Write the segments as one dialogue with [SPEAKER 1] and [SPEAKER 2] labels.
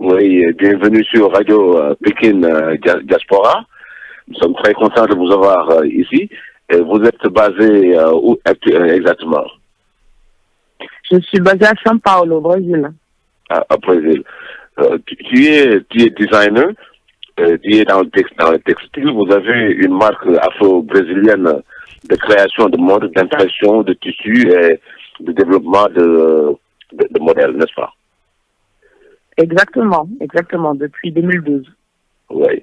[SPEAKER 1] Oui, bienvenue sur Radio Pékin Diaspora. Nous sommes très contents de vous avoir ici. Et vous êtes basé où exactement?
[SPEAKER 2] Je suis basée à São Paulo, au Brésil.
[SPEAKER 1] Au Brésil. Tu es designer, tu es dans le textile. Vous avez une marque afro-brésilienne de création de mode, d'impression, de tissus et de développement de modèles, n'est-ce pas?
[SPEAKER 2] Exactement, depuis 2012.
[SPEAKER 1] Oui.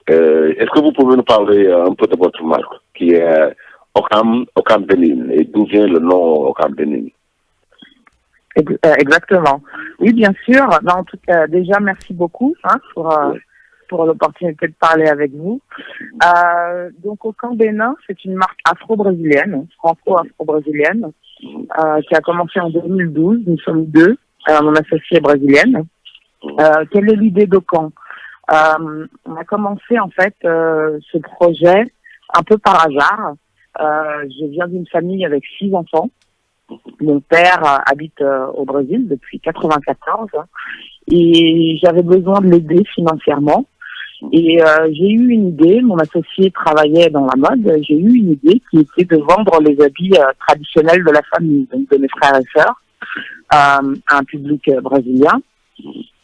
[SPEAKER 1] Est-ce que vous pouvez nous parler un peu de votre marque, qui est Ocam Benin, et d'où vient le nom Ocam Benin?
[SPEAKER 2] Exactement. Oui, bien sûr. En tout cas, déjà, merci beaucoup pour l'opportunité de parler avec vous. Donc, Ocam Benin, c'est une marque afro-brésilienne, franco-afro-brésilienne, qui a commencé en 2012. Nous sommes deux, mon associée brésilienne. Quelle est l'idée d'Ocam? On a commencé en fait ce projet un peu par hasard. Je viens d'une famille avec 6 enfants. Mon père habite au Brésil depuis 1994 et j'avais besoin de l'aider financièrement. Et j'ai eu une idée, mon associé travaillait dans la mode, j'ai eu une idée qui était de vendre les habits traditionnels de la famille, donc de mes frères et sœurs, à un public brésilien.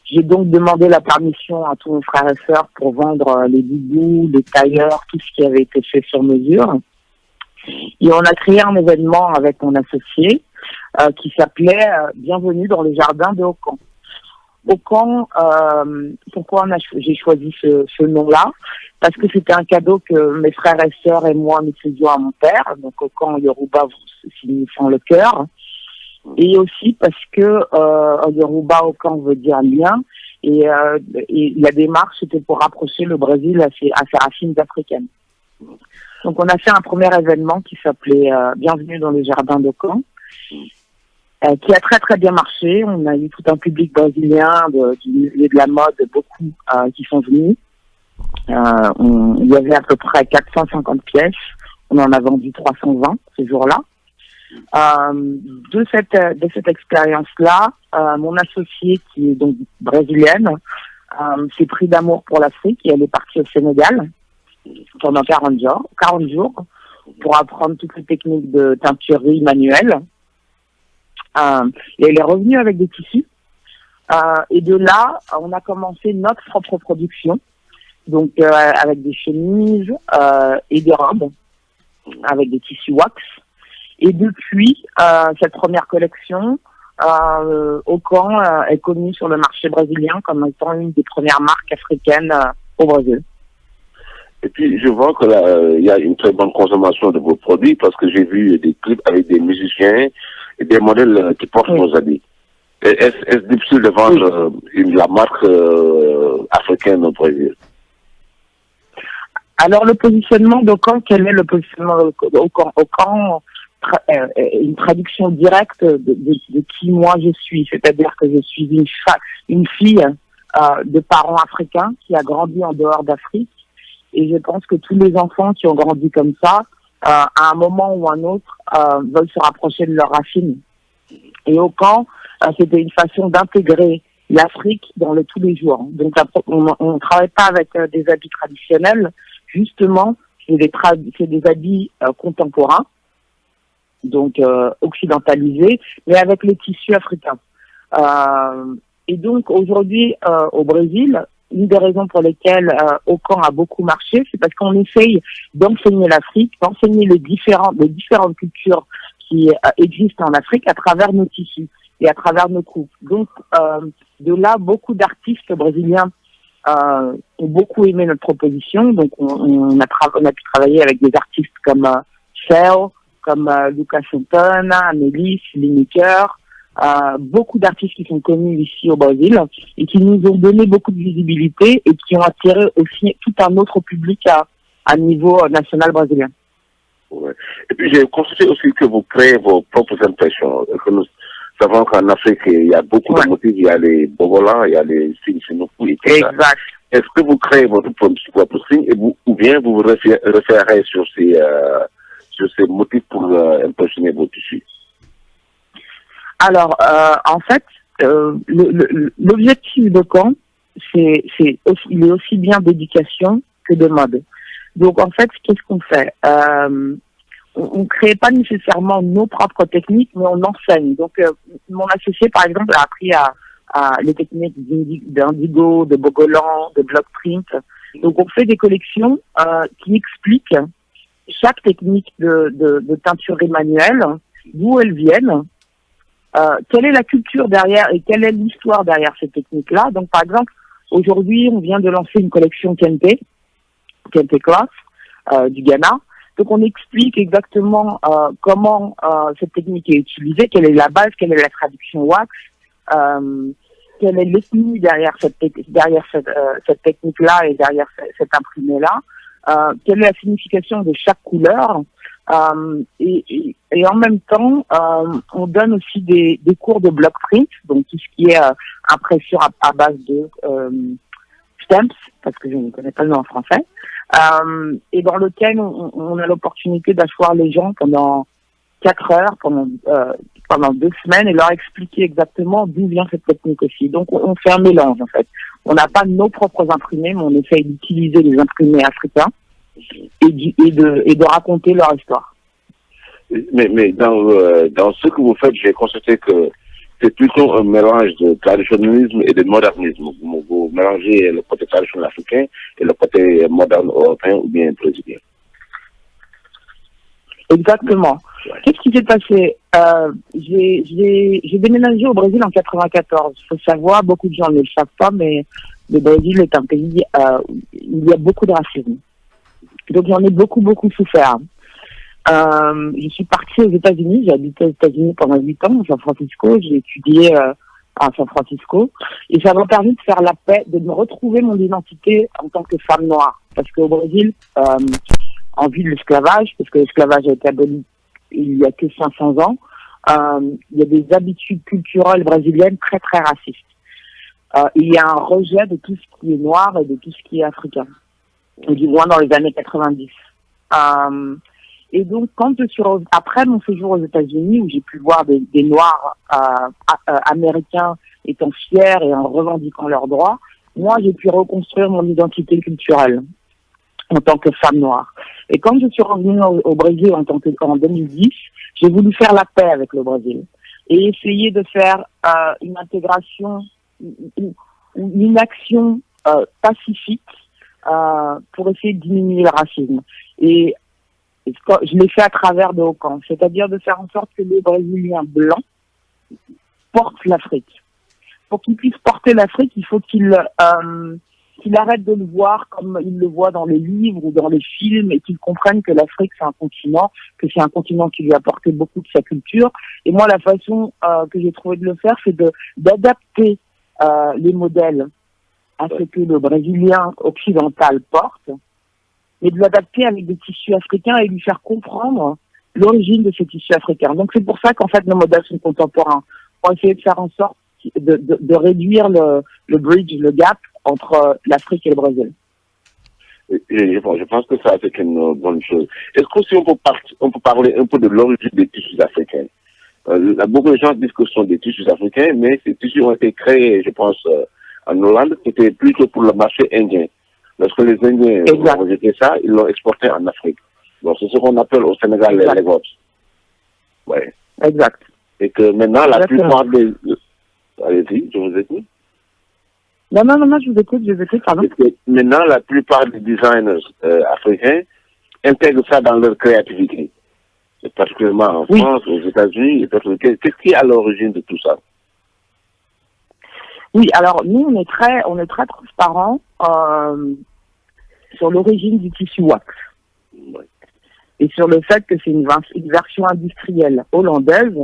[SPEAKER 2] J'ai donc demandé la permission à tous mes frères et sœurs pour vendre les bijoux, les tailleurs, tout ce qui avait été fait sur mesure. Et on a créé un événement avec mon associé qui s'appelait Bienvenue dans le jardin de Ocam. Ocam, pourquoi j'ai choisi ce nom-là? Parce que c'était un cadeau que mes frères et sœurs et moi nous faisions à mon père. Donc Ocam Yoruba signifiant le cœur. Et aussi parce que en Yoruba, Ocam veut dire lien. Et la démarche, c'était pour rapprocher le Brésil à ses racines africaines. Donc, on a fait un premier événement qui s'appelait Bienvenue dans les jardins d'Ocam, qui a très, très bien marché. On a eu tout un public brésilien du milieu de la mode, beaucoup qui sont venus. Il y avait à peu près 450 pièces. On en a vendu 320 ce jour-là. De cette expérience-là, mon associée, qui est donc brésilienne, s'est pris d'amour pour l'Afrique et elle est partie au Sénégal pendant 40 jours pour apprendre toutes les techniques de teinturerie manuelle. Et elle est revenue avec des tissus. Et de là, on a commencé notre propre production, donc avec des chemises et des robes, avec des tissus wax. Et depuis cette première collection, Ocam est connue sur le marché brésilien comme étant une des premières marques africaines au Brésil.
[SPEAKER 1] Et puis, je vois que là, il y a une très bonne consommation de vos produits parce que j'ai vu des clips avec des musiciens et des modèles qui portent nos habits. Est-ce difficile de vendre la marque africaine au Brésil?
[SPEAKER 2] Alors, le positionnement d'Ocam, quel est le positionnement d'Ocam? Ocam, une traduction directe de qui moi je suis. C'est-à-dire que je suis une fille de parents africains qui a grandi en dehors d'Afrique. Et je pense que tous les enfants qui ont grandi comme ça, à un moment ou un autre, veulent se rapprocher de leurs racines. Et Ocam, c'était une façon d'intégrer l'Afrique dans le tous les jours. Donc, on ne travaille pas avec des habits traditionnels. Justement, c'est des habits contemporains, donc occidentalisés, mais avec les tissus africains. Et donc, aujourd'hui, au Brésil, une des raisons pour lesquelles Ocam a beaucoup marché, c'est parce qu'on essaye d'enseigner l'Afrique, d'enseigner les différentes cultures qui existent en Afrique à travers nos tissus et à travers nos coupes. Donc, de là, beaucoup d'artistes brésiliens ont beaucoup aimé notre proposition. Donc, on a pu travailler avec des artistes comme Cell, comme Lucas Santana, Amélie, Lineker, beaucoup d'artistes qui sont connus ici au Brésil et qui nous ont donné beaucoup de visibilité et qui ont attiré aussi tout un autre public à niveau national brésilien.
[SPEAKER 1] Ouais. Et puis j'ai constaté aussi que vous créez vos propres impressions. Que nous savons qu'en Afrique, il y a beaucoup de motifs, il y a les bogolas, il y a les signes sinopou et tout ça.
[SPEAKER 2] Exact.
[SPEAKER 1] Est-ce que vous créez votre propre signe ou bien vous vous référez sur ces motifs pour impressionner vos tissus?
[SPEAKER 2] Alors, en fait, l'objectif de Caen, il est aussi bien d'éducation que de mode. Donc en fait, qu'est-ce qu'on fait? On crée pas nécessairement nos propres techniques, mais on enseigne. Donc mon associé, par exemple, a appris à les techniques d'indigo, de bogolan, de block print. Donc on fait des collections qui expliquent chaque technique de teinture manuelle, d'où elles viennent, quelle est la culture derrière et quelle est l'histoire derrière ces techniques-là. Donc par exemple, aujourd'hui, on vient de lancer une collection Kente Class du Ghana. Donc on explique exactement comment cette technique est utilisée, quelle est la base, quelle est la traduction wax, quelle est l'ethnie derrière cette technique-là et derrière cet imprimé-là, quelle est la signification de chaque couleur. Et en même temps, on donne aussi des cours de block print, donc tout ce qui est impression à base de stamps, parce que je ne connais pas le nom en français, et dans lequel on a l'opportunité d'asseoir les gens pendant 4 heures, pendant 2 semaines, et leur expliquer exactement d'où vient cette technique aussi. Donc on fait un mélange en fait. On n'a pas nos propres imprimés, mais on essaye d'utiliser les imprimés africains et de raconter leur histoire.
[SPEAKER 1] Mais dans ce que vous faites, j'ai constaté que c'est plutôt un mélange de traditionnalisme et de modernisme. Vous mélangez le côté traditionnel africain et le côté moderne européen ou bien brésilien.
[SPEAKER 2] Exactement. Ouais. Qu'est-ce qui s'est passé? J'ai déménagé au Brésil en 94. Il faut savoir, beaucoup de gens ne le savent pas, mais le Brésil est un pays où il y a beaucoup de racisme. Donc j'en ai beaucoup souffert. Je suis partie aux États-Unis, j'ai habité aux États-Unis pendant 8 ans, à San Francisco, j'ai étudié à San Francisco, et ça m'a permis de faire la paix, de me retrouver mon identité en tant que femme noire. Parce qu'au Brésil, en vue de l'esclavage, parce que l'esclavage a été aboli il y a que 500 ans, il y a des habitudes culturelles brésiliennes très racistes. Il y a un rejet de tout ce qui est noir et de tout ce qui est africain, du moins dans les années 90. Et donc, quand après mon séjour aux États-Unis, où j'ai pu voir des Noirs américains étant fiers et en revendiquant leurs droits, moi, j'ai pu reconstruire mon identité culturelle en tant que femme noire. Et quand je suis revenue au Brésil en 2010, j'ai voulu faire la paix avec le Brésil et essayer de faire une intégration, une action pacifique pour essayer de diminuer le racisme. Et je l'ai fait à travers de Hokan, c'est-à-dire de faire en sorte que les Brésiliens blancs portent l'Afrique. Pour qu'ils puissent porter l'Afrique, il faut qu'il arrête de le voir comme il le voit dans les livres ou dans les films et qu'il comprenne que l'Afrique c'est un continent, que c'est un continent qui lui a apporté beaucoup de sa culture. Et moi, la façon que j'ai trouvé de le faire, c'est d'adapter les modèles à ce que le Brésilien occidental porte, et de l'adapter avec des tissus africains et lui faire comprendre l'origine de ces tissus africains. Donc c'est pour ça qu'en fait nos modèles sont contemporains, pour essayer de faire en sorte de réduire le bridge, le gap entre l'Afrique et le Brésil.
[SPEAKER 1] Je pense que ça c'est une bonne chose. Est-ce qu'aussi on peut parler un peu de l'origine des tissus africains? Beaucoup de gens disent que ce sont des tissus africains, mais ces tissus ont été créés, je pense, en Hollande, c'était plutôt pour le marché indien. Lorsque les Indiens ont rejeté ça, ils l'ont exporté en Afrique. Donc c'est ce qu'on appelle au Sénégal les Lagos. Ouais.
[SPEAKER 2] Exact.
[SPEAKER 1] Et que maintenant, la plupart des... Allez-y, je vous écoute.
[SPEAKER 2] Non, je vous écoute, pardon.
[SPEAKER 1] Maintenant, la plupart des designers africains intègrent ça dans leur créativité. Et particulièrement en France, aux États-Unis. Qu'est-ce qui est à l'origine de tout ça?
[SPEAKER 2] Oui, alors nous, on est très transparent sur l'origine du tissu wax.
[SPEAKER 1] Ouais.
[SPEAKER 2] Et sur le fait que c'est une version industrielle hollandaise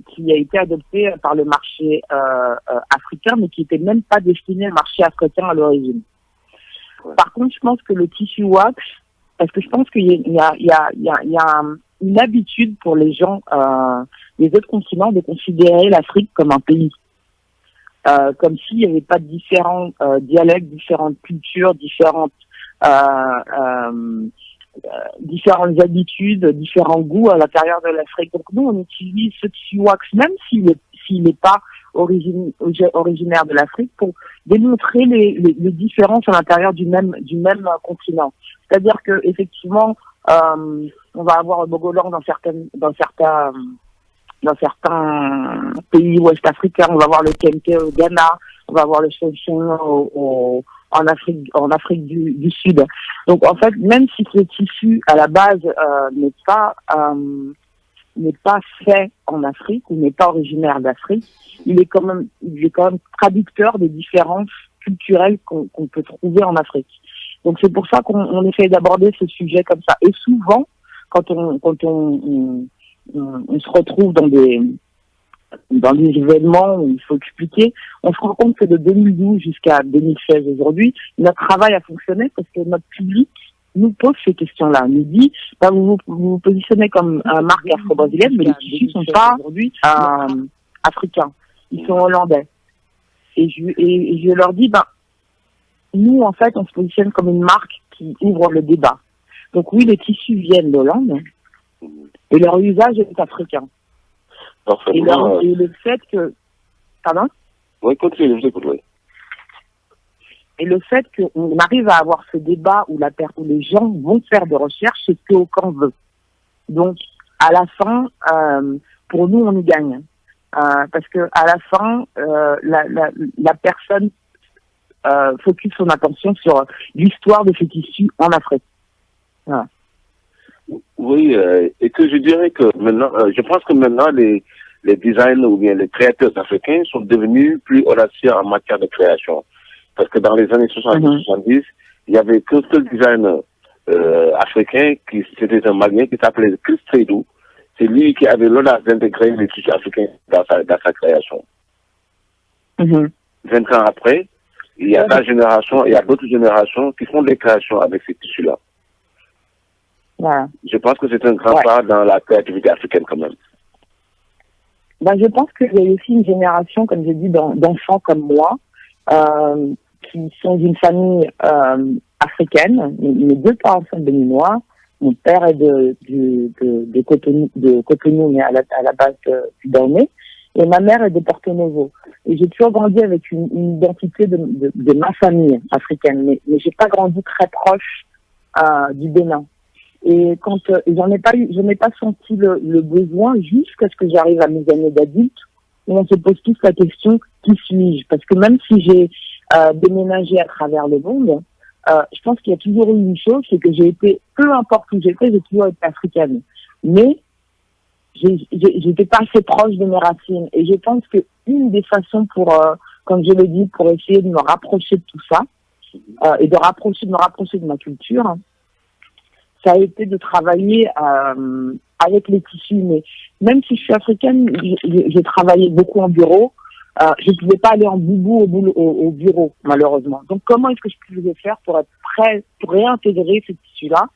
[SPEAKER 2] qui a été adoptée par le marché africain, mais qui n'était même pas destinée au marché africain à l'origine. Ouais. Par contre, je pense que le tissu wax, parce que je pense qu'il y a une habitude pour les gens des autres continents de considérer l'Afrique comme un pays. Comme s'il n'y avait pas de différents dialectes, différentes cultures, différentes différentes habitudes, différents goûts à l'intérieur de l'Afrique. Donc nous, on utilise ce tissu wax, même s'il n'est pas originaire de l'Afrique, pour démontrer les différences à l'intérieur du même continent. C'est-à-dire que effectivement, on va avoir le Bogolan dans certains pays ouest africains, on va voir le Kente au Ghana, on va voir le Shenshon en Afrique du Sud. Donc en fait, même si ce tissu à la base n'est pas fait en Afrique ou n'est pas originaire d'Afrique, il est quand même traducteur des différences culturelles qu'on peut trouver en Afrique. Donc c'est pour ça qu'on essaie d'aborder ce sujet comme ça. Et souvent, quand on se retrouve dans des événements où il faut expliquer, on se rend compte que de 2012 jusqu'à 2016 aujourd'hui, notre travail a fonctionné parce que notre public nous pose ces questions-là, nous dit, vous vous positionnez comme un marque afro-brésilienne, mais les tissus ne sont pas aujourd'hui africains, ils sont hollandais. Et je leur dis, nous, en fait, on se positionne comme une marque qui ouvre le débat. Donc oui, les tissus viennent d'Hollande, et leur usage est africain. Et le fait que... Pardon?
[SPEAKER 1] Oui, continuez, je vous écoute, oui.
[SPEAKER 2] Et le fait qu'on arrive à avoir ce débat où les gens vont faire des recherches, c'est ce qu'aucun veut. Donc, à la fin, pour nous, on y gagne. Parce que à la fin, la personne focus son attention sur l'histoire de ces tissus en Afrique. Voilà.
[SPEAKER 1] Oui, et que je dirais que maintenant, je pense que maintenant les designers ou bien les créateurs africains sont devenus plus audacieux en matière de création. Parce que dans les années 70, il y avait qu'un seul designer africain c'était un Malien qui s'appelait Chris Treidou. C'est lui qui avait l'audace d'intégrer les tissus africains dans sa création. 20 ans après, il y a ta génération, il y a d'autres générations qui font des créations avec ces tissus-là.
[SPEAKER 2] Voilà.
[SPEAKER 1] Je pense que c'est un grand pas dans la créativité africaine quand même.
[SPEAKER 2] Je pense qu'il y a aussi une génération, comme j'ai dit, d'enfants comme moi, qui sont d'une famille africaine. Mes deux parents sont béninois. Mon père est de Cotonou, mais à la base du Dahomey. Et ma mère est de Porto Novo. Et j'ai toujours grandi avec une identité de ma famille africaine. Mais j'ai pas grandi très proche du Bénin. Et quand j'en ai pas senti le besoin jusqu'à ce que j'arrive à mes années d'adulte, où on se pose tous la question, qui suis-je? Parce que même si j'ai déménagé à travers le monde, je pense qu'il y a toujours eu une chose, c'est que j'ai été, peu importe où j'étais, j'ai toujours été africaine. Mais j'étais pas assez proche de mes racines. Et je pense que une des façons pour, comme je le dis, pour essayer de me rapprocher de tout ça, et de me rapprocher de ma culture, ça a été de travailler avec les tissus. Mais même si je suis africaine, j'ai travaillé beaucoup en bureau. Je ne pouvais pas aller en boubou au bureau, malheureusement. Donc, comment est-ce que je pouvais faire pour être prêt, pour réintégrer ces tissus-là,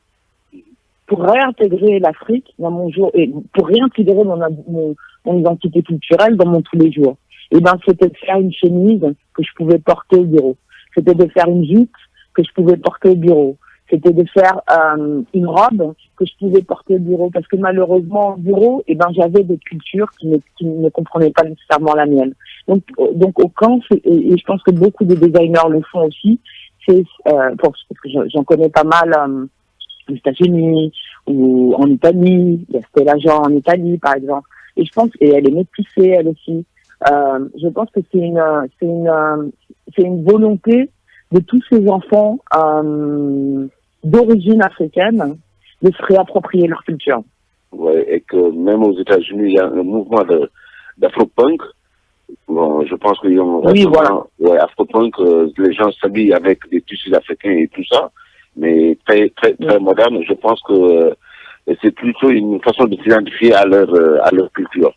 [SPEAKER 2] pour réintégrer l'Afrique dans mon jour, et pour réintégrer mon identité culturelle dans mon tous les jours? Et c'était de faire une chemise que je pouvais porter au bureau. C'était de faire une jupe que je pouvais porter au bureau. C'était de faire une robe que je pouvais porter au bureau, parce que malheureusement au bureau, j'avais des cultures qui ne comprenaient pas nécessairement la mienne. Donc au camp, et je pense que beaucoup de designers le font aussi, parce que j'en connais pas mal aux États-Unis ou en Italie. Il y a Stella Jean en Italie par exemple, et je pense, et elle est métissée elle aussi. Je pense que c'est une volonté de tous ces enfants d'origine africaine de se réapproprier leur culture.
[SPEAKER 1] Ouais, et que même aux États-Unis, il y a un mouvement d'afro-punk. Bon, je pense qu'il y a afro-punk, les gens s'habillent avec des tissus africains et tout ça, mais très moderne. Je pense que c'est plutôt une façon de s'identifier à leur culture.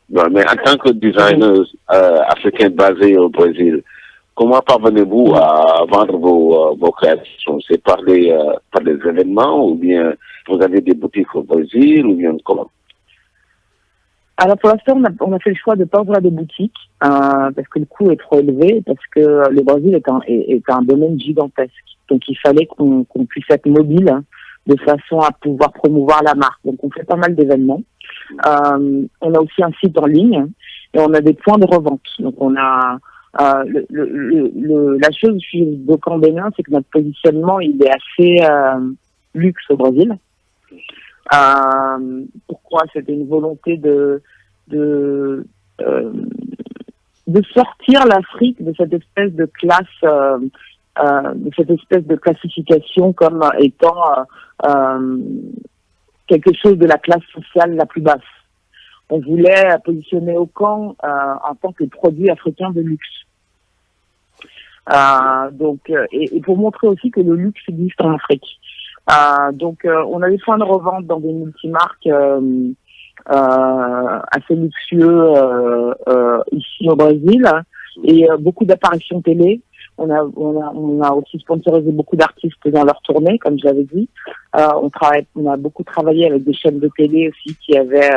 [SPEAKER 1] Bon, mais en tant que designer africain basé au Brésil, comment parvenez-vous à vendre vos créations? C'est par des événements, ou bien vous avez des boutiques au Brésil, ou bien comment?
[SPEAKER 2] Alors pour l'instant, on a fait le choix de ne pas ouvrir de boutique parce que le coût est trop élevé, parce que le Brésil est un domaine gigantesque. Donc il fallait qu'on puisse être mobile de façon à pouvoir promouvoir la marque. Donc on fait pas mal d'événements. On a aussi un site en ligne et on a des points de revente. Donc on a la chose de Camp Bénin, c'est que notre positionnement il est assez luxe au Brésil. Pourquoi? C'était une volonté de sortir l'Afrique de cette espèce de classe, de cette espèce de classification comme étant quelque chose de la classe sociale la plus basse. On voulait positionner Auchan en tant que produit africain de luxe. Et pour montrer aussi que le luxe existe en Afrique. On a des points de revente dans des multimarques assez luxueux ici au Brésil et beaucoup d'apparitions télé. On a aussi sponsorisé beaucoup d'artistes dans leur tournée, comme je l'avais dit. On a beaucoup travaillé avec des chaînes de télé aussi qui avaient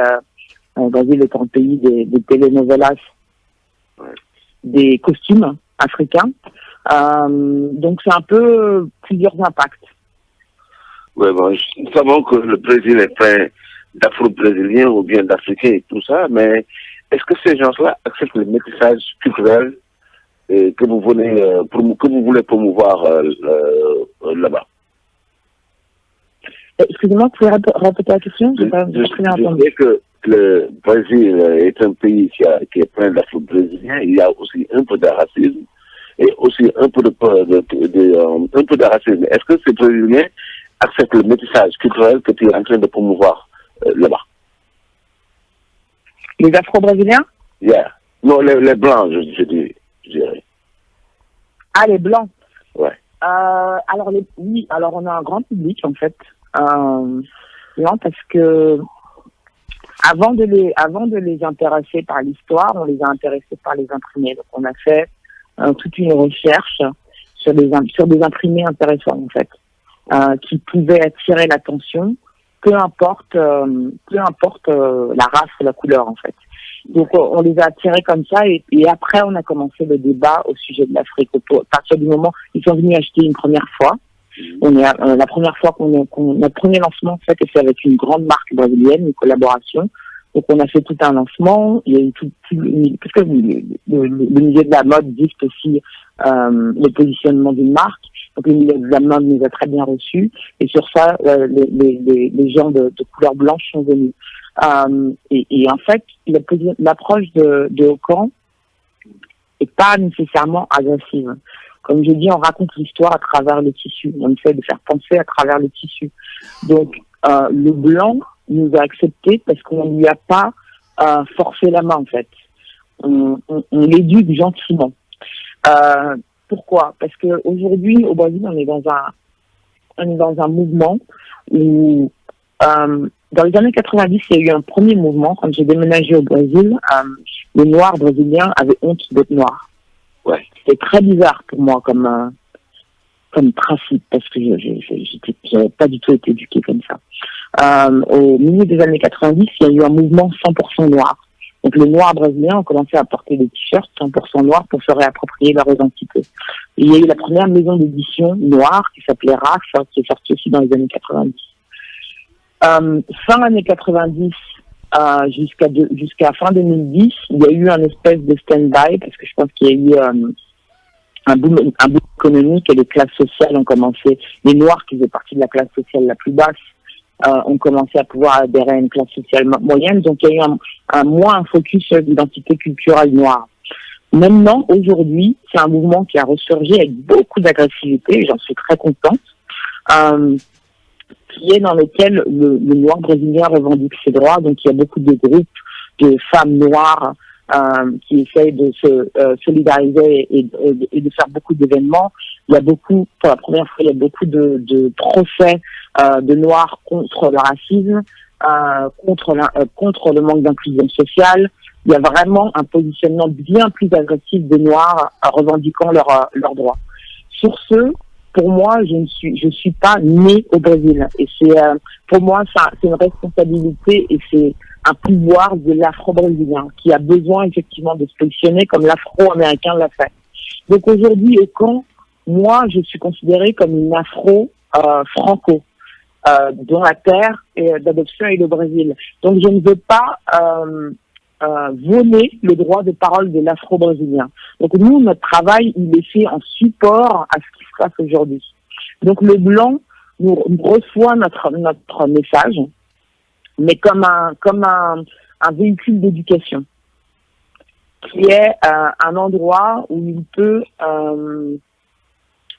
[SPEAKER 2] au Brésil étant le pays des telenovelas, des costumes africains. Donc c'est un peu plusieurs impacts.
[SPEAKER 1] Ouais, bon, nous savons que le Brésil est plein d'Afro-Brésiliens ou bien d'Africains et tout ça, mais est-ce que ces gens-là acceptent le métissage culturel que vous voulez promouvoir là-bas?
[SPEAKER 2] Excusez-moi, vous pouvez répéter la question? Je
[SPEAKER 1] sais que le Brésil est un pays qui est plein d'Afro-Brésiliens. Il y a aussi un peu de racisme et aussi un peu de racisme. Est-ce que ces Brésiliens acceptent le métissage culturel que tu es en train de promouvoir là-bas?
[SPEAKER 2] Les Afro-Brésiliens?
[SPEAKER 1] Yeah. Non, les Blancs, je dirais.
[SPEAKER 2] Ah, les Blancs?
[SPEAKER 1] Ouais.
[SPEAKER 2] Oui, alors on a un grand public, en fait. Non, parce que avant de les intéresser par l'histoire, on les a intéressés par les imprimés. Donc on a fait toute une recherche sur des imprimés intéressants, en fait, qui pouvaient attirer l'attention, peu importe la race ou la couleur, en fait. Donc on les a attirés comme ça et après on a commencé le débat au sujet de l'Afrique. À partir du moment ils sont venus acheter une première fois, la première fois notre premier lancement en fait était avec une grande marque brésilienne, une collaboration. Donc on a fait tout un lancement. Il y a eu parce que le milieu de la mode dicte aussi le positionnement d'une marque. Donc le milieu de la mode nous a très bien reçus et sur ça les gens de couleur blanche sont venus. Et en fait, l'approche de Auchan est pas nécessairement agressive. Comme je dis, on raconte l'histoire à travers le tissu. On essaie de faire penser à travers le tissu. Donc, le blanc nous a accepté parce qu'on ne lui a pas forcé la main, en fait. On l'éduque gentiment. Pourquoi? Parce que aujourd'hui, au Brésil, on est dans un mouvement où dans les années 90, il y a eu un premier mouvement. Quand j'ai déménagé au Brésil, les Noirs brésiliens avaient honte d'être noirs. Ouais. C'était très bizarre pour moi comme principe, parce que je n'avais pas du tout été éduquée comme ça. Au milieu des années 90, il y a eu un mouvement 100% noir. Donc les Noirs brésiliens ont commencé à porter des t-shirts 100% noirs pour se réapproprier leur identité. Et il y a eu la première maison d'édition noire qui s'appelait RAF, qui est sortie aussi dans les années 90. Fin années 90 jusqu'à fin 2010, il y a eu un espèce de stand-by parce que je pense qu'il y a eu un boom économique et les classes sociales ont commencé. Les Noirs qui faisaient partie de la classe sociale la plus basse ont commencé à pouvoir adhérer à une classe sociale moyenne. Donc il y a eu un focus sur l'identité culturelle noire. Maintenant, aujourd'hui, c'est un mouvement qui a ressurgi avec beaucoup d'agressivité et j'en suis très contente. Qui est dans lequel le noir brésilien revendique ses droits. Donc il y a beaucoup de groupes de femmes noires qui essayent de se solidariser et de faire beaucoup d'événements. Il y a beaucoup, pour la première fois, il y a beaucoup de procès de noirs contre le racisme, contre le manque d'inclusion sociale. Il y a vraiment un positionnement bien plus agressif des noirs revendiquant leurs droits. Sur ce, pour moi, je suis pas née au Brésil. Et pour moi, c'est une responsabilité et c'est un pouvoir de l'afro-brésilien qui a besoin effectivement de se positionner comme l'afro-américain l'a fait. Donc aujourd'hui, au camp, moi, je suis considérée comme une afro-franco. dont la terre d'adoption est le Brésil. Donc je ne veux pas voler le droit de parole de l'afro-brésilien. Donc nous, notre travail, il est fait en support à ce qui se passe aujourd'hui. Donc le blanc nous reçoit notre message, mais comme un véhicule d'éducation, qui est un endroit où il peut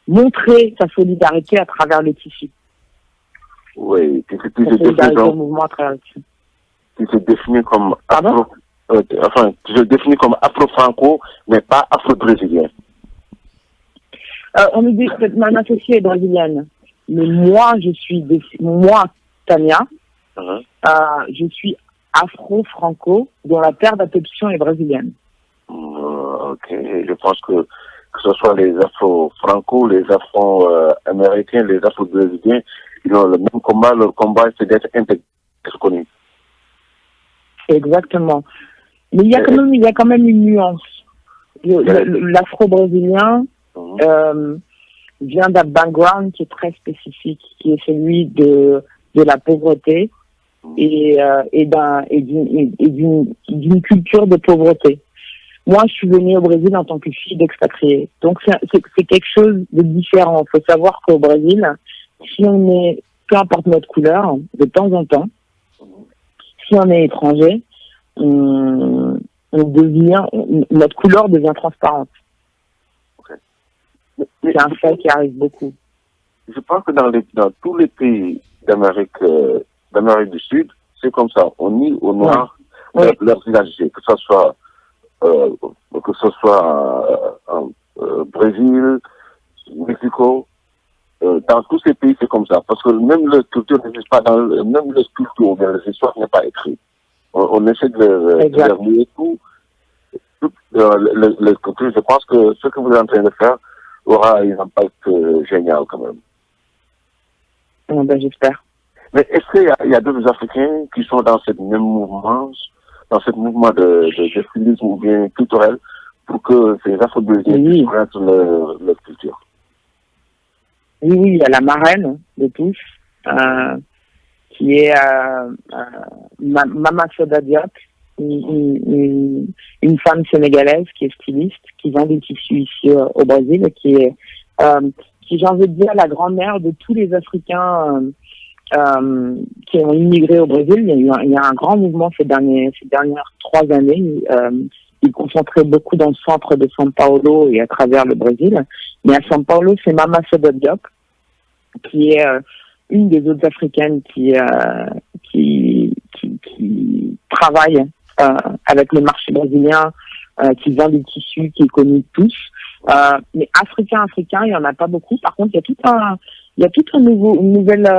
[SPEAKER 2] montrer sa solidarité à travers le tissu.
[SPEAKER 1] Oui, qui se définit comme afro-franco, mais pas afro-brésilien.
[SPEAKER 2] On nous dit que mon associée est brésilienne, mais moi, Tania, je suis afro-franco, dont la terre d'adoption est brésilienne.
[SPEAKER 1] Ok, je pense que ce soit les afro-franco, les afro-américains, les afro-brésiliens, ils ont le même combat. Leur combat, c'est d'être intégrés, reconnus.
[SPEAKER 2] Exactement. Mais il y a quand même une nuance. L'afro-brésilien vient d'un background qui est très spécifique, qui est celui de la pauvreté et d'une culture de pauvreté. Moi, je suis venue au Brésil en tant que fille d'expatriée. Donc, c'est quelque chose de différent. Il faut savoir qu'au Brésil, si on est, peu importe notre couleur, de temps en temps, si on est étranger, notre couleur devient transparente.
[SPEAKER 1] Okay.
[SPEAKER 2] C'est un fait qui arrive beaucoup.
[SPEAKER 1] Je pense que dans tous les pays d'Amérique du Sud, c'est comme ça. On nie au noir leurs identités, que ce soit Brésil, Mexico, dans tous ces pays c'est comme ça, parce que même leur culture n'existe pas, même leur culture, leur histoire n'est pas écrite. On essaie de verrouiller tout. Je pense que ce que vous êtes en train de faire aura un impact génial quand même.
[SPEAKER 2] J'espère.
[SPEAKER 1] Mais est-ce qu'il y a d'autres Africains qui sont dans ce même mouvement, de stylisme ou bien culturel, pour que ces Afro-Brésiliens puissent connaître leur culture?
[SPEAKER 2] Oui, il y a la marraine de tous, qui est Mama Soda Diop, une femme sénégalaise qui est styliste, qui vend des tissus ici au Brésil, qui est, j'ai envie de dire, la grand-mère de tous les Africains qui ont immigré au Brésil. Il y a un grand mouvement ces dernières 3 années. Il concentrait beaucoup dans le centre de São Paulo et à travers le Brésil. Mais à São Paulo, c'est Mama Soda Diop, qui est une des autres Africaines qui travaille avec le marché brésilien, qui vend des tissus, qui est connu de tous. Mais africain, il y en a pas beaucoup. Par contre, il y a une nouvelle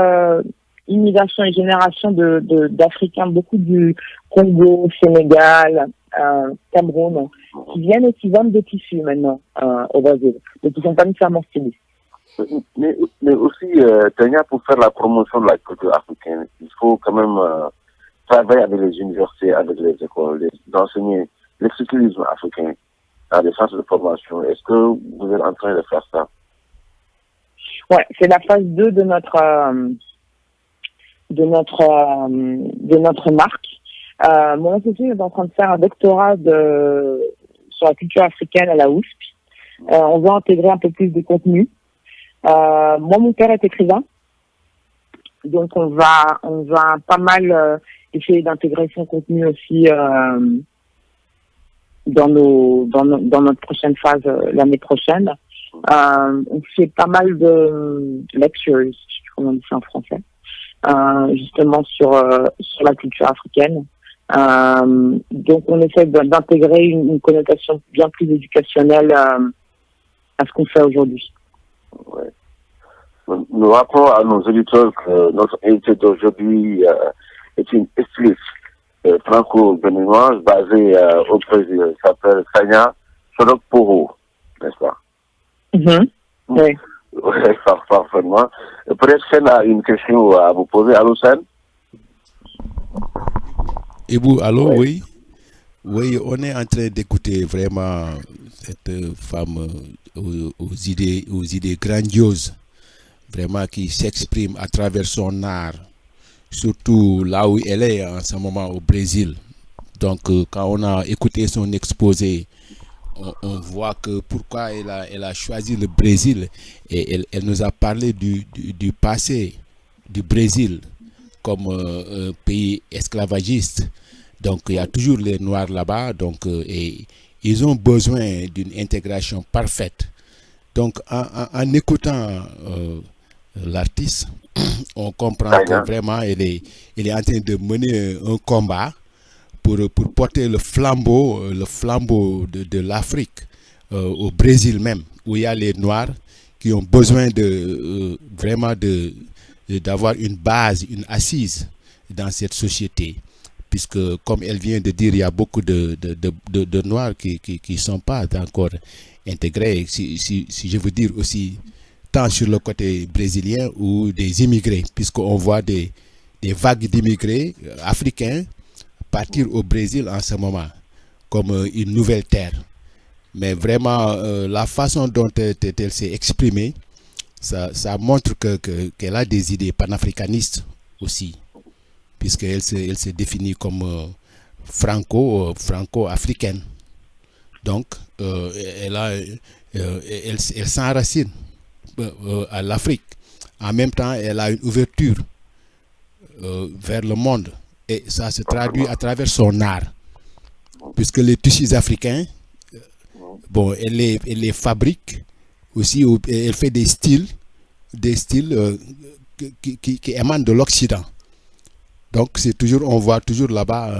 [SPEAKER 2] immigration et génération d'Africains, beaucoup du Congo, Sénégal, Cameroun, qui viennent et qui vendent des tissus maintenant au Brésil. Donc, ils sont pas nécessairement stylistes.
[SPEAKER 1] Mais aussi, Tania, pour faire la promotion de la culture africaine, il faut quand même travailler avec les universités, avec les écoles, d'enseigner l'exclusivisme africain dans les centres de formation. Est-ce que vous êtes en train de faire ça?
[SPEAKER 2] Ouais, c'est la phase 2 de notre marque. Mon associé est en train de faire un doctorat sur la culture africaine à la USP. On va intégrer un peu plus de contenu. Moi, mon père est écrivain, donc on va pas mal essayer d'intégrer son contenu aussi dans notre prochaine phase l'année prochaine. On fait pas mal de lectures, je sais plus comment on dit ça en français, justement sur la culture africaine. Donc on essaie d'intégrer une connotation bien plus éducationnelle à ce qu'on fait aujourd'hui.
[SPEAKER 1] Ouais. Nous rappelons à nos auditeurs que notre invité d'aujourd'hui est une styliste franco-béninoise basée au Brésil. Elle s'appelle Tania Solok-Poro, n'est-ce pas?
[SPEAKER 2] Oui.
[SPEAKER 1] Oui, parfaitement. Peut-être Sen a une question à vous poser. Allô, Sen?
[SPEAKER 3] Ebou, allô, oui. Oui, on est en train d'écouter vraiment cette femme aux idées grandioses. vraiment qui s'exprime à travers son art, surtout là où elle est en ce moment au Brésil. Donc, quand on a écouté son exposé, on voit que pourquoi elle a choisi le Brésil, et elle nous a parlé du passé du Brésil comme un pays esclavagiste. Donc il y a toujours les Noirs là-bas, donc et ils ont besoin d'une intégration parfaite. Donc en écoutant l'artiste, on comprend que vraiment elle est en train de mener un combat pour porter le flambeau de l'Afrique au Brésil même, où il y a les Noirs qui ont besoin de vraiment d'avoir une base, une assise dans cette société. Puisque, comme elle vient de dire, il y a beaucoup de Noirs qui ne sont pas encore intégrés, si je veux dire aussi, tant sur le côté brésilien ou des immigrés, puisqu'on voit des vagues d'immigrés africains partir au Brésil en ce moment, comme une nouvelle terre. Mais vraiment, la façon dont elle s'est exprimée, ça montre qu'elle a des idées panafricanistes aussi, puisqu'elle se définit comme franco-africaine. Donc, elle s'enracine à l'Afrique. En même temps, elle a une ouverture vers le monde. Et ça se traduit à travers son art. Puisque les tissus africains, bon, elle les fabrique aussi, elle fait des styles qui émanent de l'Occident. Donc c'est toujours, on voit toujours là-bas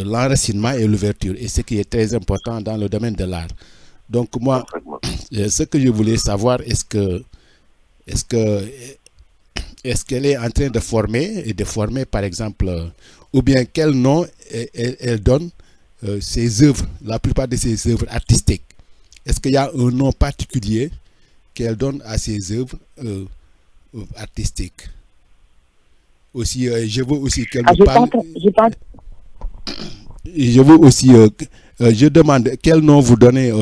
[SPEAKER 3] l'enracinement et l'ouverture, et ce qui est très important dans le domaine de l'art. Donc moi, ce que je voulais savoir, est-ce qu'elle est en train de former par exemple, ou bien quel nom elle donne ses œuvres, la plupart de ses œuvres artistiques. Est-ce qu'il y a un nom particulier qu'elle donne à ses œuvres artistiques? Aussi, je veux aussi qu'elle me parle. Je veux aussi, je demande quel nom vous donnez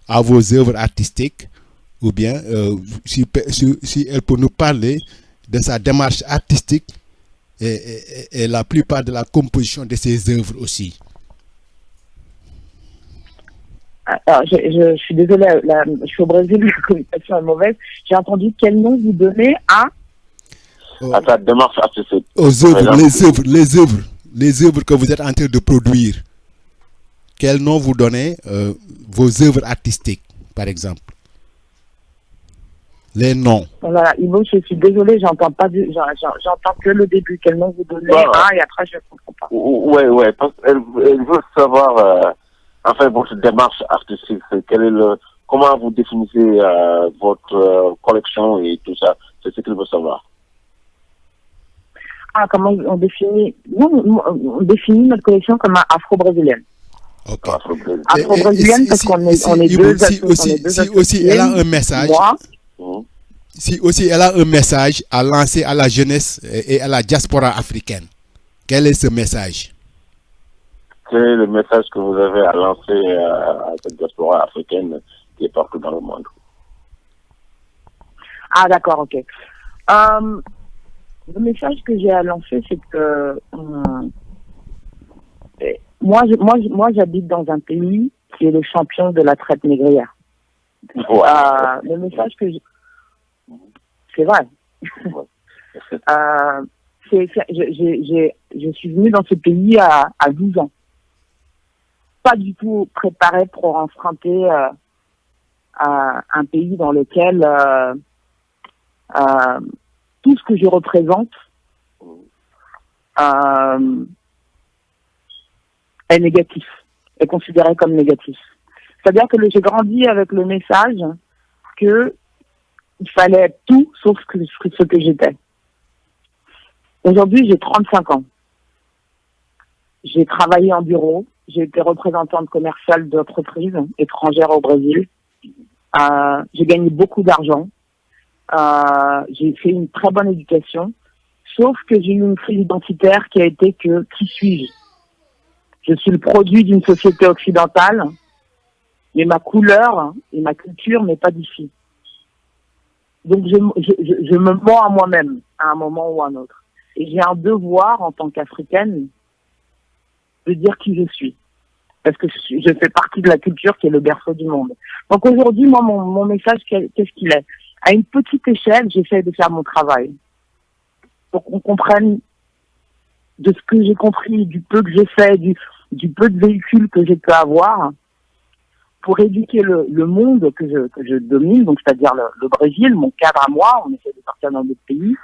[SPEAKER 3] à vos œuvres artistiques, ou bien si elle peut nous parler de sa démarche artistique et la plupart de la composition de ses œuvres aussi.
[SPEAKER 2] Alors, je suis désolée, je suis au Brésil, la communication est mauvaise. J'ai entendu quel nom vous donnez à
[SPEAKER 1] sa démarche artistique.
[SPEAKER 3] Aux œuvres, les œuvres que vous êtes en train de produire. Quel nom vous donnez vos œuvres artistiques, par exemple? Les noms.
[SPEAKER 2] Voilà, Ivo, je suis désolée, j'entends que le début. Quel nom vous donnez et après je ne comprends pas.
[SPEAKER 1] Ouais, parce qu'elle veut savoir, enfin, votre démarche artistique, comment vous définissez votre collection et tout ça. C'est ce qu'elle veut savoir.
[SPEAKER 2] Ah, comment on définit? On définit notre collection comme afro-brésilienne.
[SPEAKER 3] Ok.
[SPEAKER 2] Afro-brésilienne parce qu'on est deux.
[SPEAKER 3] Si aussi elle a un message. Si aussi elle a un message à lancer à la jeunesse et à la diaspora africaine, quel est ce message?
[SPEAKER 1] Quel est le message que vous avez à lancer à cette diaspora africaine qui est partout dans le monde?
[SPEAKER 2] Ah, d'accord, ok. Le message que j'ai à lancer, c'est que moi, j'habite dans un pays qui est le champion de la traite négrière. Le message que c'est vrai. Je suis venue dans ce pays à 12 ans. Pas du tout préparée pour emprunter un pays dans lequel tout ce que je représente est négatif, est considéré comme négatif. C'est-à-dire que j'ai grandi avec le message que il fallait être tout sauf ce que j'étais. Aujourd'hui, j'ai 35 ans. J'ai travaillé en bureau, j'ai été représentante commerciale d'entreprises étrangères au Brésil. J'ai gagné beaucoup d'argent. J'ai fait une très bonne éducation, sauf que j'ai eu une crise identitaire qui a été que qui suis-je? Je suis le produit d'une société occidentale, mais ma couleur et ma culture n'est pas d'ici. Donc je me mens à moi-même à un moment ou à un autre. Et j'ai un devoir en tant qu'Africaine de dire qui je suis. Parce que je fais partie de la culture qui est le berceau du monde. Donc aujourd'hui, moi, mon message, qu'est-ce qu'il est? À une petite échelle, j'essaie de faire mon travail. Pour qu'on comprenne de ce que j'ai compris, du peu que j'ai fait, du peu de véhicules que j'ai pu avoir, pour éduquer le monde que je domine, donc c'est-à-dire le Brésil, mon cadre à moi, on essaie de partir dans d'autres pays,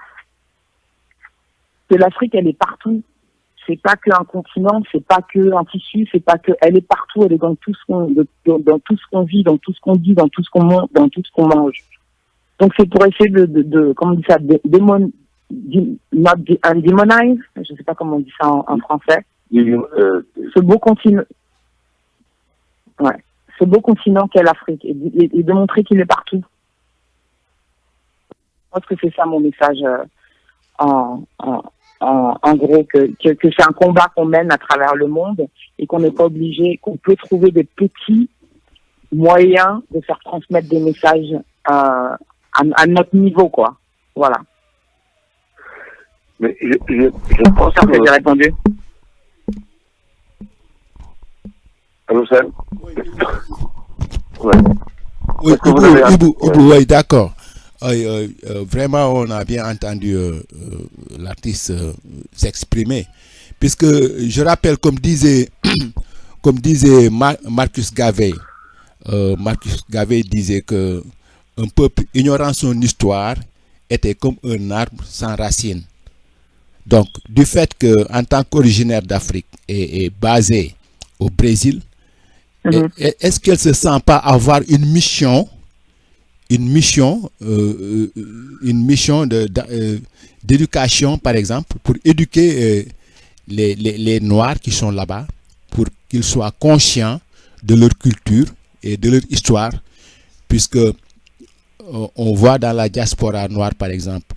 [SPEAKER 2] que l'Afrique, elle est partout. C'est pas qu'un continent, c'est pas qu'un tissu, c'est pas que, elle est partout, elle est dans tout ce qu'on, dans tout ce qu'on vit, dans tout ce qu'on dit, dans tout ce qu'on mange, dans tout ce qu'on mange. Donc c'est pour essayer de comment on dit ça, demonize, je sais pas comment on dit ça en français. Ce beau continent, ouais, ce beau continent qu'est l'Afrique, et de montrer qu'il est partout. Je pense que c'est ça mon message en gros, que c'est un combat qu'on mène à travers le monde et qu'on n'est pas obligé, qu'on peut trouver des petits moyens de faire transmettre des messages à notre niveau, quoi. Voilà.
[SPEAKER 1] Mais je pense
[SPEAKER 2] que j'ai répondu.
[SPEAKER 1] Allô, Sam?
[SPEAKER 3] Ouais. Oui, Ibou, oui, d'accord. Vraiment, on a bien entendu l'artiste s'exprimer, puisque je rappelle, comme disait Marcus Garvey, disait que un peuple ignorant son histoire était comme un arbre sans racines. Donc, du fait que, en tant qu'originaire d'Afrique et basé au Brésil, est-ce qu'elle se sent pas avoir une mission d'éducation, par exemple, pour éduquer les Noirs qui sont là-bas, pour qu'ils soient conscients de leur culture et de leur histoire, puisque on voit dans la diaspora noire, par exemple,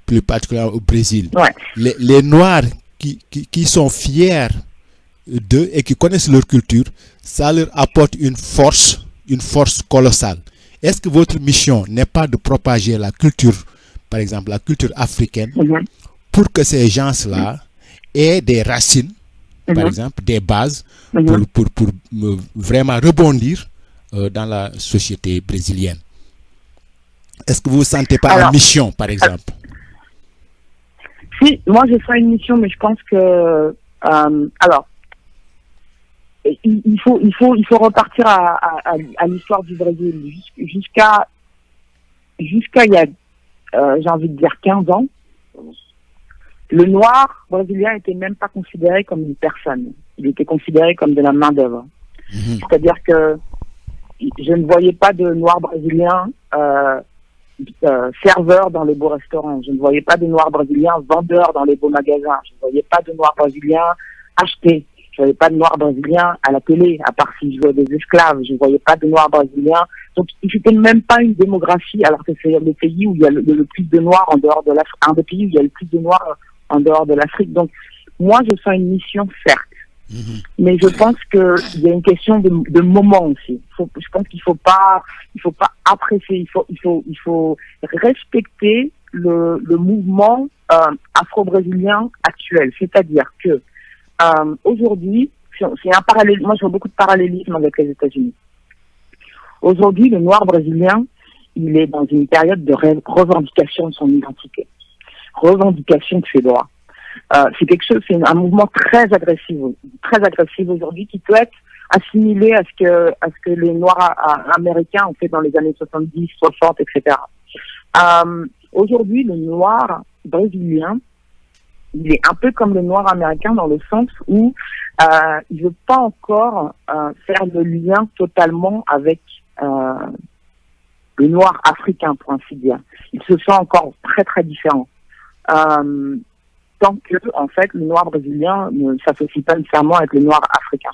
[SPEAKER 3] plus particulièrement au Brésil, les Noirs qui sont fiers d'eux et qui connaissent leur culture, ça leur apporte une force colossale. Est-ce que votre mission n'est pas de propager la culture, par exemple la culture africaine, pour que ces gens-là aient des racines, par exemple, des bases, pour vraiment rebondir dans la société brésilienne? Est-ce que vous ne vous sentez pas en mission, par exemple?
[SPEAKER 2] Si, moi je fais une mission, mais je pense que... il faut repartir à l'histoire du Brésil jusqu'à il y a j'ai envie de dire 15 ans. Le noir brésilien était même pas considéré comme une personne, il était considéré comme de la main d'œuvre. C'est-à-dire que je ne voyais pas de noirs brésiliens serveurs dans les beaux restaurants, je ne voyais pas de noirs brésiliens vendeurs dans les beaux magasins, je ne voyais pas de noirs brésiliens achetés. Je ne voyais pas de noirs brésiliens à la télé, à part si je voyais des esclaves. Je ne voyais pas de noirs brésiliens. Donc, c'était même pas une démographie, alors que c'est le pays où il y a le plus de noirs en dehors de l'Afrique, un des pays où il y a le plus de noirs en dehors de l'Afrique. Donc, moi, je sens une mission, certes. Mais je pense qu'il y a une question de moment aussi. Je pense qu'il faut pas apprécier, il faut respecter le mouvement afro-brésilien actuel. C'est-à-dire que aujourd'hui, c'est un parallèle. Moi, je vois beaucoup de parallélisme avec les États-Unis. Aujourd'hui, le noir brésilien, il est dans une période de revendication de son identité, revendication de ses droits. C'est quelque chose, c'est un mouvement très agressif aujourd'hui, qui peut être assimilé à ce que les Noirs américains ont fait dans les années 70, 60, etc. Aujourd'hui, le noir brésilien, il est un peu comme le noir américain dans le sens où il veut pas encore faire le lien totalement avec le noir africain, pour ainsi dire. Il se sent encore très très différent. Tant que, en fait, le noir brésilien ne s'associe pas nécessairement avec le noir africain.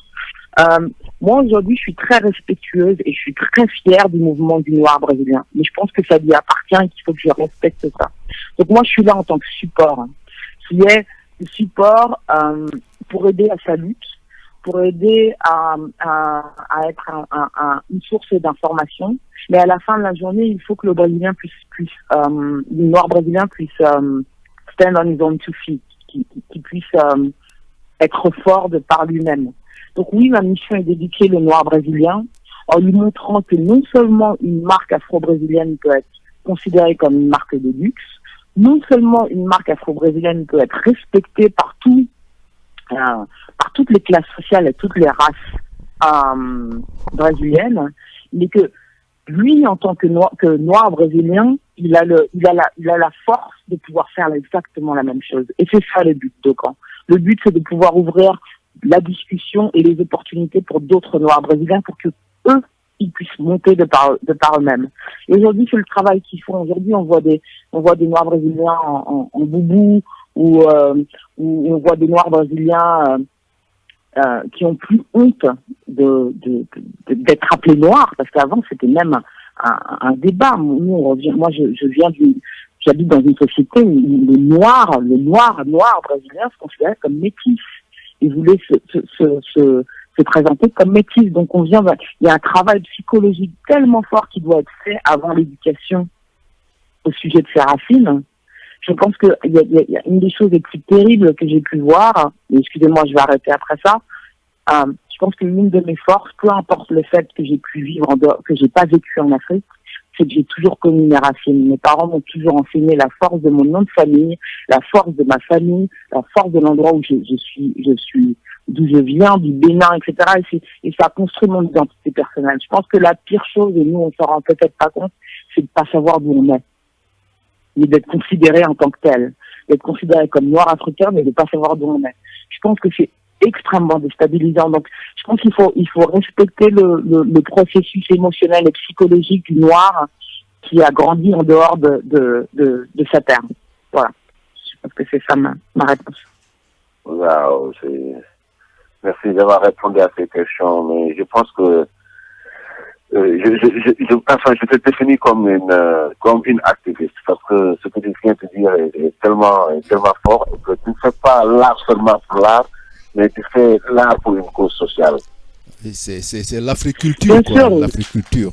[SPEAKER 2] Moi, aujourd'hui, je suis très respectueuse et je suis très fière du mouvement du noir brésilien. Mais je pense que ça lui appartient et qu'il faut que je respecte ça. Donc moi, je suis là en tant que support, qui est le support pour aider à sa lutte, pour aider à être une source d'information. Mais à la fin de la journée, il faut que le noir brésilien puisse stand on his own two feet, qui puisse être fort de par lui-même. Donc oui, ma mission est d'éduquer le noir brésilien en lui montrant que non seulement une marque afro-brésilienne peut être considérée comme une marque de luxe, non seulement une marque afro-brésilienne peut être respectée par toutes les classes sociales et toutes les races brésiliennes, mais que lui, en tant que noir brésilien, il a la force de pouvoir faire exactement la même chose. Et c'est ça le but d'Okan. Le but, c'est de pouvoir ouvrir la discussion et les opportunités pour d'autres noirs brésiliens pour que eux, ils puissent monter de par eux-mêmes. Et aujourd'hui, c'est le travail qu'ils font. Aujourd'hui, on voit des noirs brésiliens en boubou, ou on voit des noirs brésiliens qui ont plus honte d'être appelés noirs, parce qu'avant c'était même un débat. J'habite dans une société où le noir brésilien se considérait comme métis. Ils voulaient se présenter comme métis. Donc il y a un travail psychologique tellement fort qui doit être fait avant l'éducation au sujet de ses racines. Je pense que il y a une des choses les plus terribles que j'ai pu voir, et excusez-moi, je vais arrêter après ça. Je pense que l'une de mes forces, peu importe le fait que j'ai pu vivre que j'ai pas vécu en Afrique, c'est que j'ai toujours connu mes racines. Mes parents m'ont toujours enseigné la force de mon nom de famille, la force de ma famille, la force de l'endroit où je suis, d'où je viens, du Bénin, etc. Et ça a construit mon identité personnelle. Je pense que la pire chose, et nous on s'en rend peut-être pas compte, c'est de pas savoir d'où on est, mais d'être considéré en tant que tel, d'être considéré comme noir africain, mais de pas savoir d'où on est. Je pense que c'est extrêmement déstabilisant. Donc, je pense qu'il faut respecter le processus émotionnel et psychologique du noir qui a grandi en dehors de sa terre. Voilà. Je pense que c'est ça ma réponse.
[SPEAKER 1] Wow, merci d'avoir répondu à ces questions, mais je pense que je te définis comme une activiste, parce que ce que tu viens de dire est tellement fort que tu ne fais pas l'art seulement pour l'art, mais tu fais l'art pour une cause sociale.
[SPEAKER 3] C'est l'africulture, quoi. L'africulture.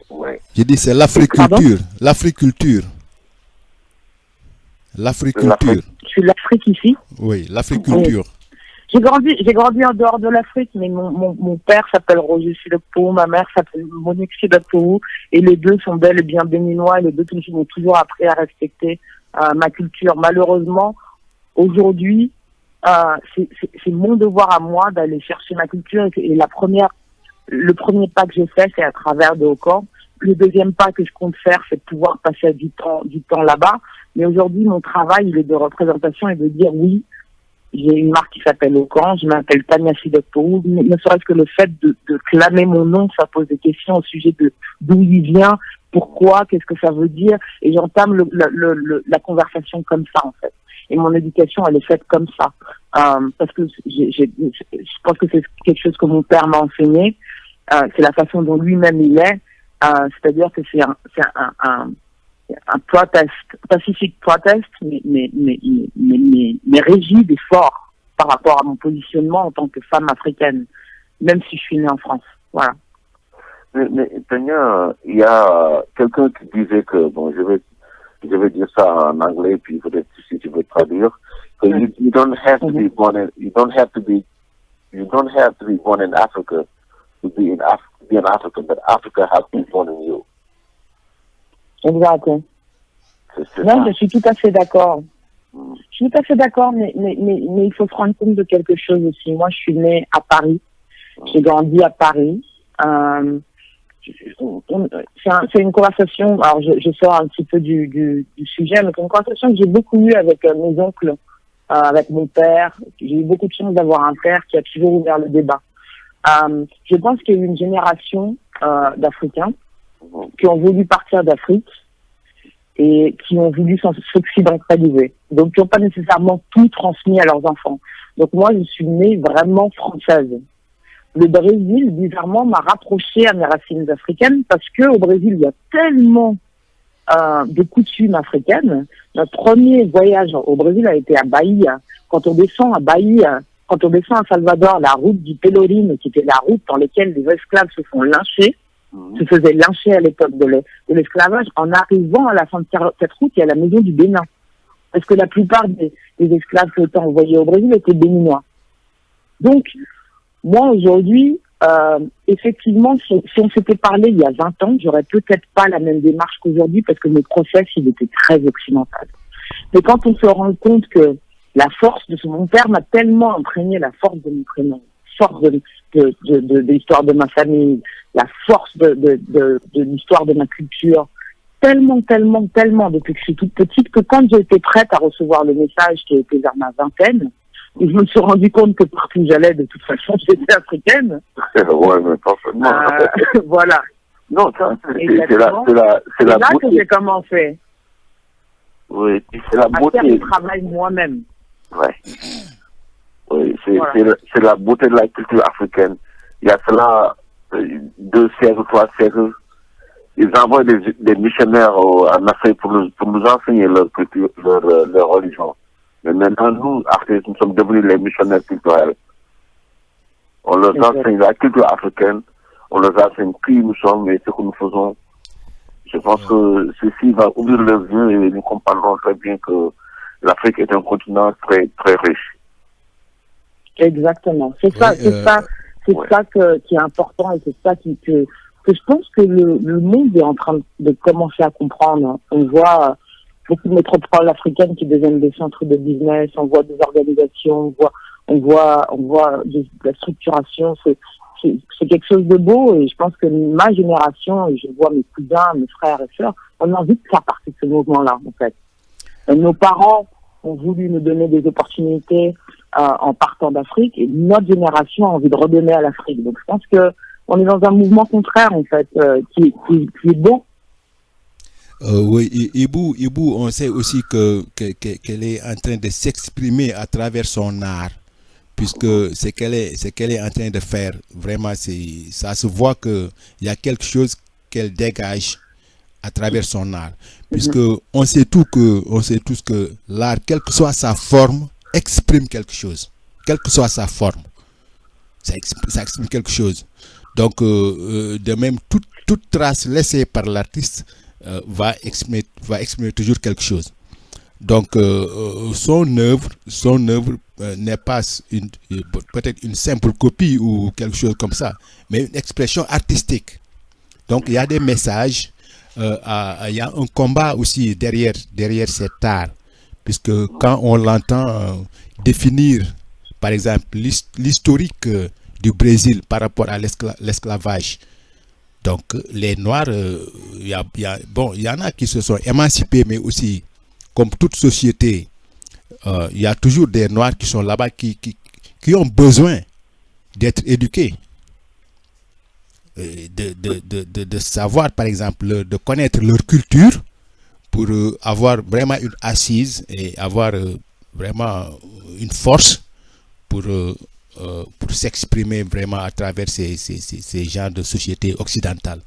[SPEAKER 1] Ouais.
[SPEAKER 3] J'ai dit c'est l'africulture. L'africulture. L'africulture.
[SPEAKER 2] Je suis de l'Afrique ici.
[SPEAKER 3] Oui, l'africulture.
[SPEAKER 2] Oui. J'ai grandi en dehors de l'Afrique, mais mon père s'appelle Roger Silekpo, ma mère s'appelle Monique Silekpo, et les deux sont bel et bien béninois, et les deux m'ont toujours appris à respecter ma culture. Malheureusement, aujourd'hui, c'est mon devoir à moi d'aller chercher ma culture, et le premier pas que j'ai fait, c'est à travers de Okan. Le deuxième pas que je compte faire, c'est de pouvoir passer du temps là-bas. Mais aujourd'hui, mon travail, il est de représentation et de dire oui, j'ai une marque qui s'appelle Okan, je m'appelle Tania Sidekpo. Ne serait-ce que le fait de clamer mon nom, ça pose des questions au sujet de d'où il vient, pourquoi, qu'est-ce que ça veut dire. Et j'entame la conversation comme ça, en fait. Et mon éducation, elle est faite comme ça. Parce que je pense que c'est quelque chose que mon père m'a enseigné. C'est la façon dont lui-même il est. C'est-à-dire que c'est un pacific protest, mais rigide et fort par rapport à mon positionnement en tant que femme africaine, même si je suis née en France. Voilà.
[SPEAKER 1] Mais Tania, il y a quelqu'un qui disait que, bon, je vais dire ça en anglais, puis peut-être si tu veux traduire, que you don't have to be born in Africa to be an African, but Africa has been born in you.
[SPEAKER 2] Exactement. Non, je suis tout à fait d'accord. Je suis tout à fait d'accord, mais il faut se rendre compte de quelque chose aussi. Moi, je suis née à Paris. J'ai grandi à Paris. C'est une conversation, alors je sors un petit peu du sujet, mais c'est une conversation que j'ai beaucoup eue avec mes oncles, avec mon père. J'ai eu beaucoup de chance d'avoir un père qui a toujours ouvert le débat. Je pense qu'il y a eu une génération d'Africains qui ont voulu partir d'Afrique et qui ont voulu s'occidentaliser. Donc, qui n'ont pas nécessairement tout transmis à leurs enfants. Donc, moi, je suis née vraiment française. Le Brésil, bizarrement, m'a rapproché à mes racines africaines parce que au Brésil, il y a tellement de coutumes africaines. Notre premier voyage au Brésil a été à Bahia. Quand on descend à Bahia, quand on descend à Salvador, la route du Pelourinho, qui était la route dans laquelle les esclaves se font lyncher, se faisaient lyncher à l'époque de l'esclavage, en arrivant à la fin de cette route, il y a la maison du Bénin. Parce que la plupart des esclaves qui étaient envoyés au Brésil étaient béninois. Donc, moi, aujourd'hui, effectivement, si on s'était parlé il y a 20 ans, j'aurais peut-être pas la même démarche qu'aujourd'hui parce que notre process, il était très occidental. Mais quand on se rend compte que la force de mon père m'a tellement imprégné la force de mon prénom, force de l'histoire de ma famille, la force de l'histoire de ma culture, tellement depuis que je suis toute petite que quand j'ai été prête à recevoir le message qui était vers ma vingtaine, je me suis rendu compte que partout où j'allais, de toute façon, j'étais africaine.
[SPEAKER 1] Ouais, mais parfaitement.
[SPEAKER 2] Voilà.
[SPEAKER 1] Non, ça, c'est
[SPEAKER 2] là que j'ai commencé.
[SPEAKER 1] Oui, c'est la beauté.
[SPEAKER 2] À faire le travail moi-même.
[SPEAKER 1] Ouais. Oui, c'est la beauté de la culture africaine. Il y a cela 2 siècles, 3 siècles. Ils envoient des missionnaires en Afrique pour nous enseigner leur culture, leur religion. Mais maintenant, nous, artistes, nous sommes devenus les missionnaires culturels. On leur enseigne la culture africaine, on leur enseigne qui nous sommes et ce que nous faisons. Je pense que ceci va ouvrir leurs yeux et nous comprendrons très bien que l'Afrique est un continent très, très riche.
[SPEAKER 2] Exactement. C'est ça qui est important et c'est ça que je pense que le monde est en train de commencer à comprendre. On voit beaucoup de métropoles africaines qui deviennent des centres de business, on voit des organisations, on voit de la structuration. C'est quelque chose de beau et je pense que ma génération, et je vois mes cousins, mes frères et sœurs, on a envie de faire partie de ce mouvement-là, en fait. Et nos parents ont voulu nous donner des opportunités en partant d'Afrique et notre génération a envie de redonner à l'Afrique. Donc je pense que on est dans un mouvement contraire, en fait, qui est beau.
[SPEAKER 3] Oui, Ibou, on sait aussi qu'elle est en train de s'exprimer à travers son art, puisque ce qu'elle est en train de faire, vraiment, ça se voit qu'il y a quelque chose qu'elle dégage à travers son art, puisque on sait tous que l'art, quelle que soit sa forme, exprime quelque chose, quelle que soit sa forme, ça exprime quelque chose. Donc, de même, toute trace laissée par l'artiste va exprimer toujours quelque chose. Donc, son œuvre n'est pas peut-être une simple copie ou quelque chose comme ça, mais une expression artistique. Donc, il y a des messages, il y a un combat aussi derrière cet art, puisque quand on l'entend définir, par exemple, l'historique du Brésil par rapport à l'esclavage. Donc, les Noirs, il y en a qui se sont émancipés, mais aussi, comme toute société, il y a toujours des Noirs qui sont là-bas, qui ont besoin d'être éduqués, de savoir, par exemple, de connaître leur culture pour avoir vraiment une assise et avoir vraiment une force pour s'exprimer vraiment à travers ces genres de sociétés occidentales.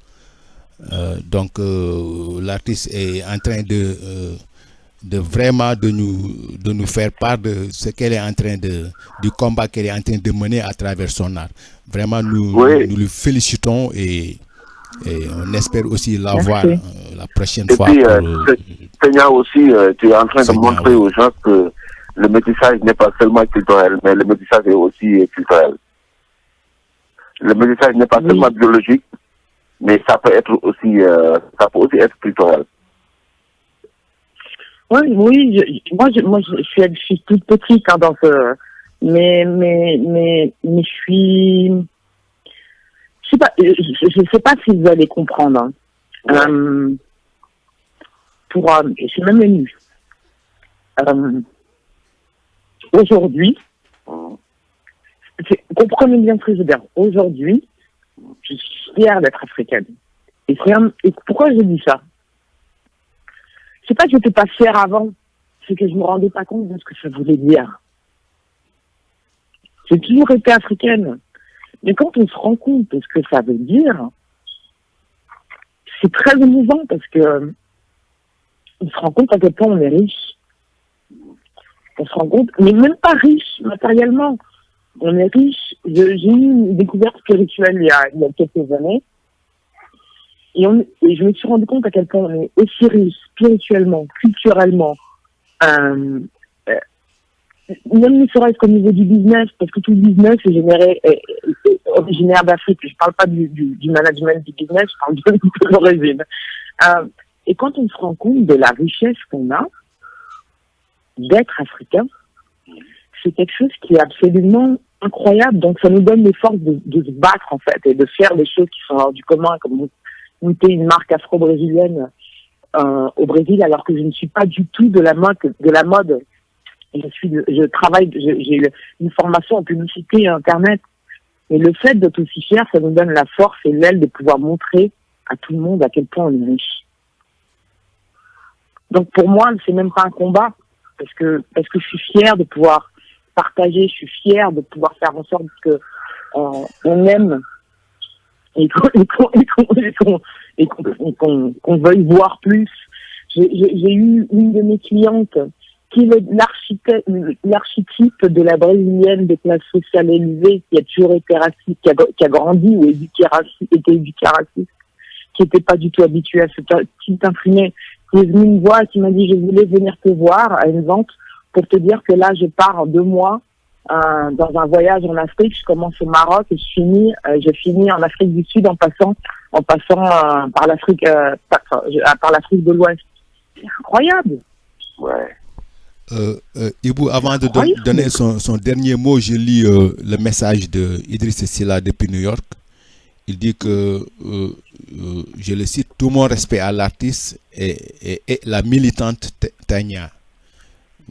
[SPEAKER 3] Donc l'artiste est en train de vraiment de nous faire part de ce qu'elle est en train du combat qu'elle est en train de mener à travers son art. Vraiment, nous lui félicitons et on espère aussi la voir la prochaine fois.
[SPEAKER 1] Et puis, Seigneur aussi, tu es en train de montrer aux gens que le métissage n'est pas seulement culturel, mais le métissage est aussi culturel. Le métissage n'est pas seulement biologique, mais ça peut aussi être culturel.
[SPEAKER 2] Oui, moi je suis toute petite dans ce, mais je suis, je sais pas si vous allez comprendre. Je suis même émue. Aujourd'hui, comprenez bien ce que je veux dire. Aujourd'hui, je suis fière d'être africaine. Et pourquoi je dis ça? C'est pas que je n'étais pas fière avant, c'est que je me rendais pas compte de ce que ça voulait dire. J'ai toujours été africaine. Mais quand on se rend compte de ce que ça veut dire, c'est très émouvant parce que on se rend compte à quel point on est riche. On se rend compte, mais même pas riche matériellement. On est riche. J'ai eu une découverte spirituelle il y a quelques années. Et je me suis rendu compte à quel point on est aussi riche spirituellement, culturellement, même ne serait-ce qu'au niveau du business, parce que tout le business est originaire d'Afrique. Je parle pas du management du business, je parle de l'origine. Et quand on se rend compte de la richesse qu'on a d'être africain, c'est quelque chose qui est absolument incroyable. Donc ça nous donne les forces de se battre en fait et de faire des choses qui sont hors du commun, comme monter une marque afro-brésilienne au Brésil, alors que je ne suis pas du tout de la mode. J'ai une formation en publicité et internet. Et le fait d'être aussi fier, ça nous donne la force et l'aile de pouvoir montrer à tout le monde à quel point on est riche. Donc pour moi, c'est même pas un combat, parce que je suis fière de pouvoir partager, je suis fière de pouvoir faire en sorte que on aime et qu'on veuille voir plus. J'ai eu une de mes clientes qui est l'archétype de la brésilienne de classe sociale élevée, qui a toujours été raciste, qui a grandi ou été éduquée raciste, qui n'était pas du tout habituée à ce type imprimé, qui est venue me voir et qui m'a dit: je voulais venir te voir à une vente pour te dire que là je pars en 2 mois dans un voyage en Afrique. Je commence au Maroc et je finis en Afrique du Sud en passant par l'Afrique de l'Ouest. C'est incroyable.
[SPEAKER 1] Ouais.
[SPEAKER 3] Ibou, avant de donner son dernier mot, je lis le message de Idriss Sylla depuis New York. Il dit que, je le cite: tout mon respect à l'artiste et la militante Tania.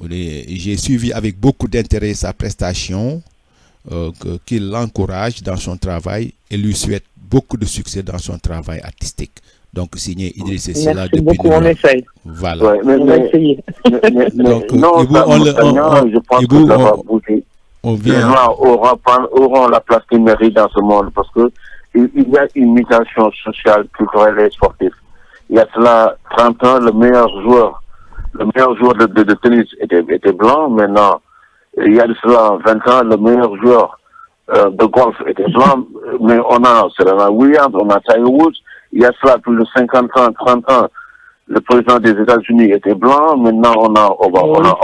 [SPEAKER 3] J'ai suivi avec beaucoup d'intérêt sa prestation, qu'il l'encourage dans son travail et lui souhaite beaucoup de succès dans son travail artistique. Donc, signé Idriss Sylla depuis
[SPEAKER 2] beaucoup,
[SPEAKER 3] New York.
[SPEAKER 2] on essaye.
[SPEAKER 3] Voilà.
[SPEAKER 1] Ouais,
[SPEAKER 2] On va essayer.
[SPEAKER 3] Donc,
[SPEAKER 1] non,
[SPEAKER 3] Ibou,
[SPEAKER 1] je pense que ça va bouger.
[SPEAKER 3] on
[SPEAKER 1] Les
[SPEAKER 3] vient.
[SPEAKER 1] Noirs auront la place qu'ils méritent dans ce monde, parce que il y a une mutation sociale, culturelle et sportive. Il y a cela 30 ans, le meilleur joueur de tennis était blanc. Maintenant, il y a de cela 20 ans, le meilleur joueur de golf était blanc. Mais on a Serena Williams, on a Tiger Woods. Il y a cela plus de 50 ans, 30 ans, le président des États-Unis était blanc. Maintenant, on a Obama.